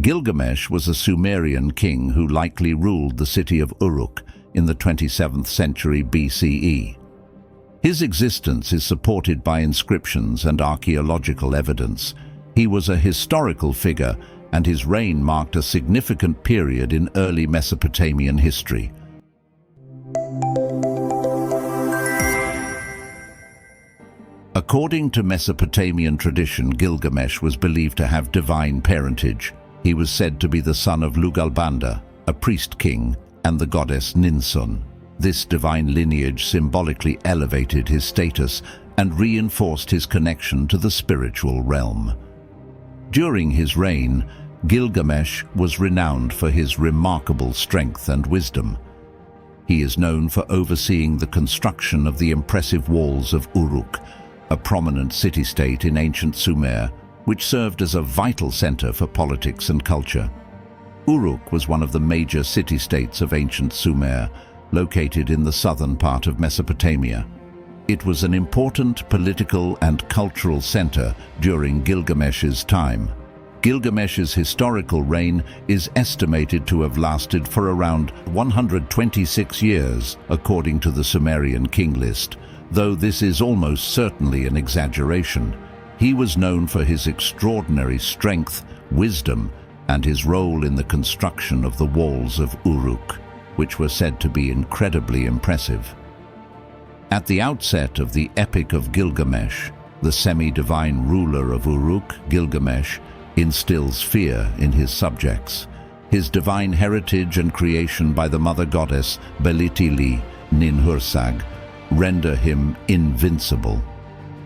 Gilgamesh was a Sumerian king who likely ruled the city of Uruk in the 27th century BCE. His existence is supported by inscriptions and archaeological evidence. He was a historical figure, and his reign marked a significant period in early Mesopotamian history. According to Mesopotamian tradition, Gilgamesh was believed to have divine parentage. He was said to be the son of Lugalbanda, a priest-king, and the goddess Ninsun. This divine lineage symbolically elevated his status and reinforced his connection to the spiritual realm. During his reign, Gilgamesh was renowned for his remarkable strength and wisdom. He is known for overseeing the construction of the impressive walls of Uruk, a prominent city-state in ancient Sumer, which served as a vital center for politics and culture. Uruk was one of the major city-states of ancient Sumer, located in the southern part of Mesopotamia. It was an important political and cultural center during Gilgamesh's time. Gilgamesh's historical reign is estimated to have lasted for around 126 years, according to the Sumerian king list, though this is almost certainly an exaggeration. He was known for his extraordinary strength, wisdom, and his role in the construction of the walls of Uruk, which were said to be incredibly impressive. At the outset of the Epic of Gilgamesh, the semi-divine ruler of Uruk, Gilgamesh, instills fear in his subjects. His divine heritage and creation by the mother goddess Belitili Ninhursag render him invincible.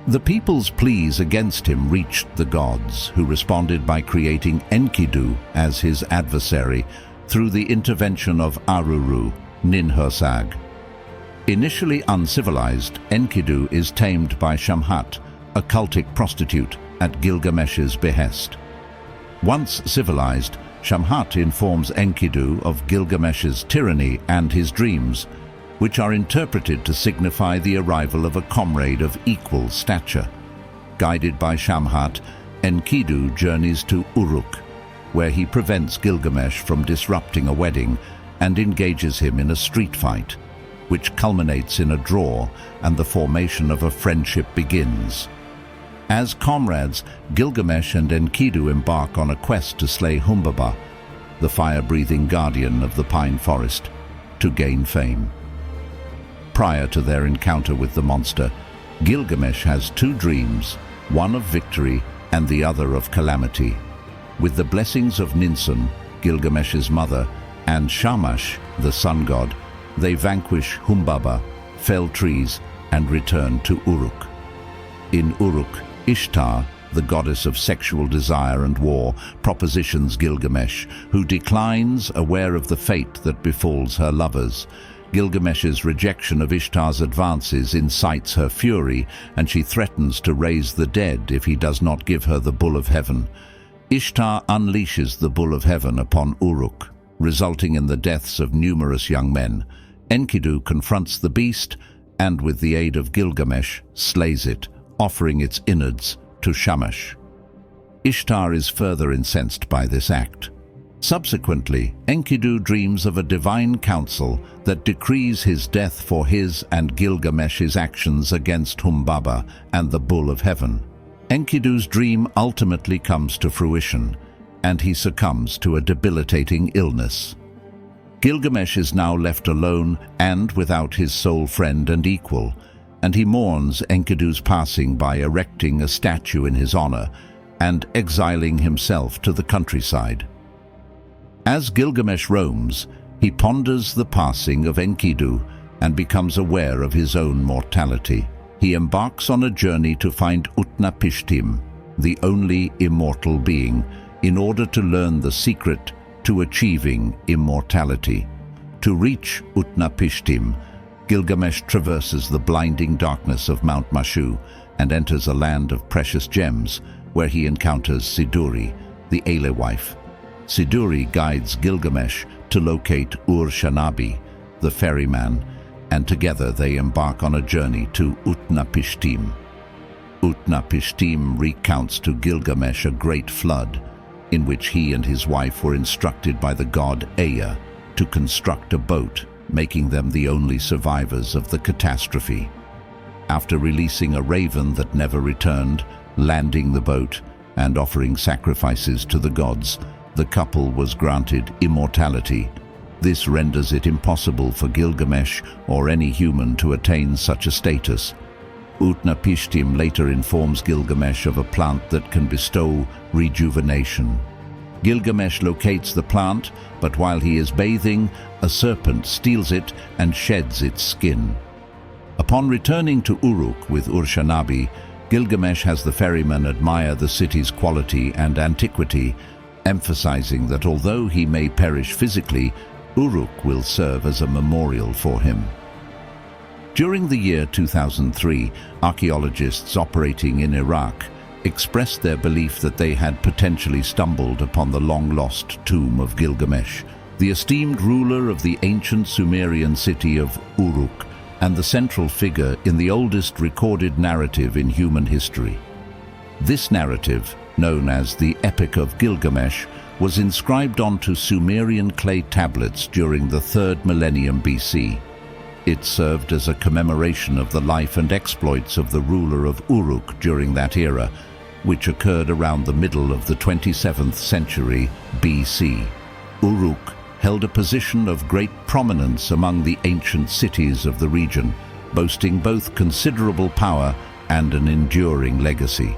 The people's pleas against him reached the gods, who responded by creating Enkidu as his adversary through the intervention of Aruru, Ninhursag. Initially uncivilized, Enkidu is tamed by Shamhat, a cultic prostitute, at Gilgamesh's behest. Once civilized, Shamhat informs Enkidu of Gilgamesh's tyranny and his dreams, which are interpreted to signify the arrival of a comrade of equal stature. Guided by Shamhat, Enkidu journeys to Uruk, where he prevents Gilgamesh from disrupting a wedding and engages him in a street fight, which culminates in a draw and the formation of a friendship begins. As comrades, Gilgamesh and Enkidu embark on a quest to slay Humbaba, the fire-breathing guardian of the pine forest, to gain fame. Prior to their encounter with the monster, Gilgamesh has two dreams, one of victory and the other of calamity. With the blessings of Ninsun, Gilgamesh's mother, and Shamash, the sun god, they vanquish Humbaba, fell trees, and return to Uruk. In Uruk, Ishtar, the goddess of sexual desire and war, propositions Gilgamesh, who declines, aware of the fate that befalls her lovers. Gilgamesh's rejection of Ishtar's advances incites her fury, and she threatens to raise the dead if he does not give her the Bull of Heaven. Ishtar unleashes the Bull of Heaven upon Uruk, resulting in the deaths of numerous young men. Enkidu confronts the beast and, with the aid of Gilgamesh, slays it, offering its innards to Shamash. Ishtar is further incensed by this act. Subsequently, Enkidu dreams of a divine council that decrees his death for his and Gilgamesh's actions against Humbaba and the Bull of Heaven. Enkidu's dream ultimately comes to fruition, and he succumbs to a debilitating illness. Gilgamesh is now left alone and without his sole friend and equal, and he mourns Enkidu's passing by erecting a statue in his honor and exiling himself to the countryside. As Gilgamesh roams, he ponders the passing of Enkidu and becomes aware of his own mortality. He embarks on a journey to find Utnapishtim, the only immortal being, in order to learn the secret to achieving immortality. To reach Utnapishtim, Gilgamesh traverses the blinding darkness of Mount Mashu and enters a land of precious gems, where he encounters Siduri, the Alewife. Siduri guides Gilgamesh to locate Ur-Shanabi, the ferryman, and together they embark on a journey to Utnapishtim. Utnapishtim recounts to Gilgamesh a great flood, in which he and his wife were instructed by the god Ea to construct a boat, making them the only survivors of the catastrophe. After releasing a raven that never returned, landing the boat, and offering sacrifices to the gods, the couple was granted immortality. This renders it impossible for Gilgamesh or any human to attain such a status. Utnapishtim later informs Gilgamesh of a plant that can bestow rejuvenation. Gilgamesh locates the plant, but while he is bathing, a serpent steals it and sheds its skin. Upon returning to Uruk with Urshanabi, Gilgamesh has the ferryman admire the city's quality and antiquity, emphasizing that although he may perish physically, Uruk will serve as a memorial for him. During the year 2003, archaeologists operating in Iraq expressed their belief that they had potentially stumbled upon the long-lost tomb of Gilgamesh, the esteemed ruler of the ancient Sumerian city of Uruk, and the central figure in the oldest recorded narrative in human history. This narrative, known as the Epic of Gilgamesh, was inscribed onto Sumerian clay tablets during the 3rd millennium BC. It served as a commemoration of the life and exploits of the ruler of Uruk during that era, which occurred around the middle of the 27th century BC. Uruk held a position of great prominence among the ancient cities of the region, boasting both considerable power and an enduring legacy.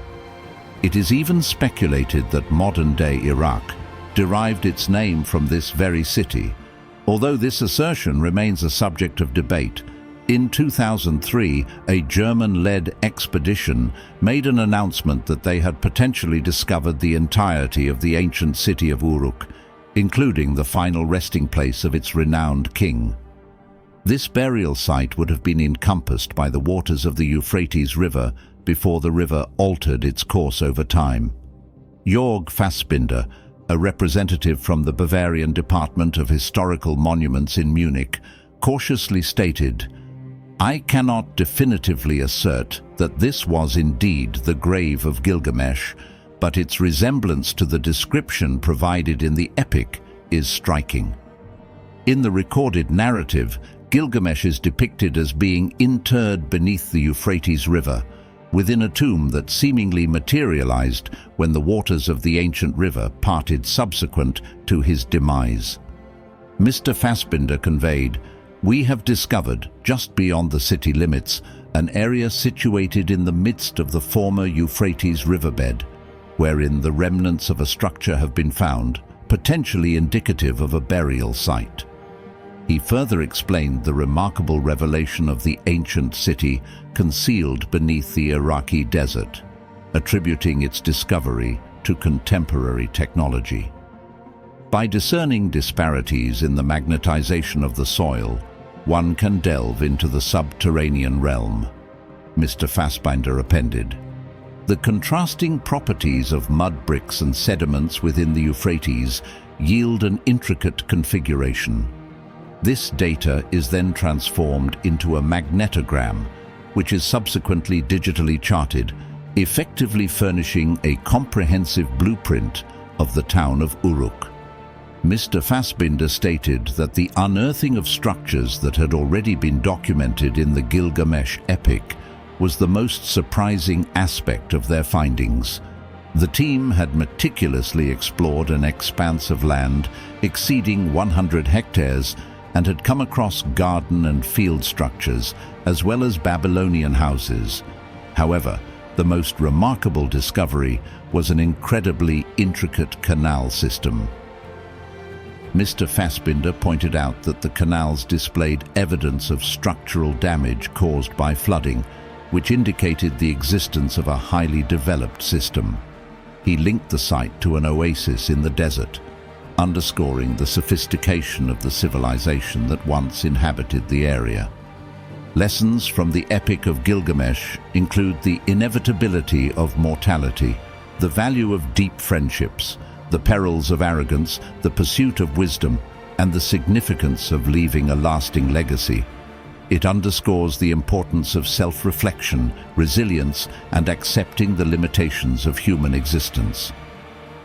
It is even speculated that modern-day Iraq derived its name from this very city. Although this assertion remains a subject of debate, in 2003, a German-led expedition made an announcement that they had potentially discovered the entirety of the ancient city of Uruk, including the final resting place of its renowned king. This burial site would have been encompassed by the waters of the Euphrates River before the river altered its course over time. Jörg Fassbinder, a representative from the Bavarian Department of Historical Monuments in Munich, cautiously stated, "I cannot definitively assert that this was indeed the grave of Gilgamesh, but its resemblance to the description provided in the epic is striking." In the recorded narrative, Gilgamesh is depicted as being interred beneath the Euphrates River, within a tomb that seemingly materialized when the waters of the ancient river parted subsequent to his demise. Mr. Fassbinder conveyed, "We have discovered, just beyond the city limits, an area situated in the midst of the former Euphrates riverbed, wherein the remnants of a structure have been found, potentially indicative of a burial site." He further explained the remarkable revelation of the ancient city concealed beneath the Iraqi desert, attributing its discovery to contemporary technology. By discerning disparities in the magnetization of the soil, one can delve into the subterranean realm. Mr. Fassbinder appended, "The contrasting properties of mud bricks and sediments within the Euphrates yield an intricate configuration. This data is then transformed into a magnetogram, which is subsequently digitally charted, effectively furnishing a comprehensive blueprint of the town of Uruk." Mr. Fassbinder stated that the unearthing of structures that had already been documented in the Gilgamesh epic was the most surprising aspect of their findings. The team had meticulously explored an expanse of land exceeding 100 hectares and had come across garden and field structures, as well as Babylonian houses. However, the most remarkable discovery was an incredibly intricate canal system. Mr. Fassbinder pointed out that the canals displayed evidence of structural damage caused by flooding, which indicated the existence of a highly developed system. He linked the site to an oasis in the desert, underscoring the sophistication of the civilization that once inhabited the area. Lessons from the Epic of Gilgamesh include the inevitability of mortality, the value of deep friendships, the perils of arrogance, the pursuit of wisdom, and the significance of leaving a lasting legacy. It underscores the importance of self-reflection, resilience, and accepting the limitations of human existence.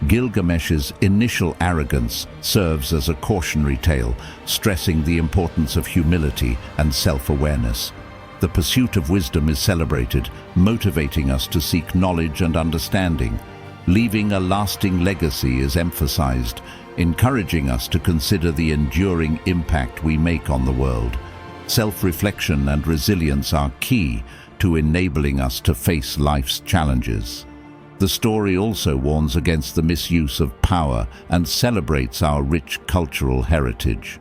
Gilgamesh's initial arrogance serves as a cautionary tale, stressing the importance of humility and self-awareness. The pursuit of wisdom is celebrated, motivating us to seek knowledge and understanding. Leaving a lasting legacy is emphasized, encouraging us to consider the enduring impact we make on the world. Self-reflection and resilience are key to enabling us to face life's challenges. The story also warns against the misuse of power and celebrates our rich cultural heritage.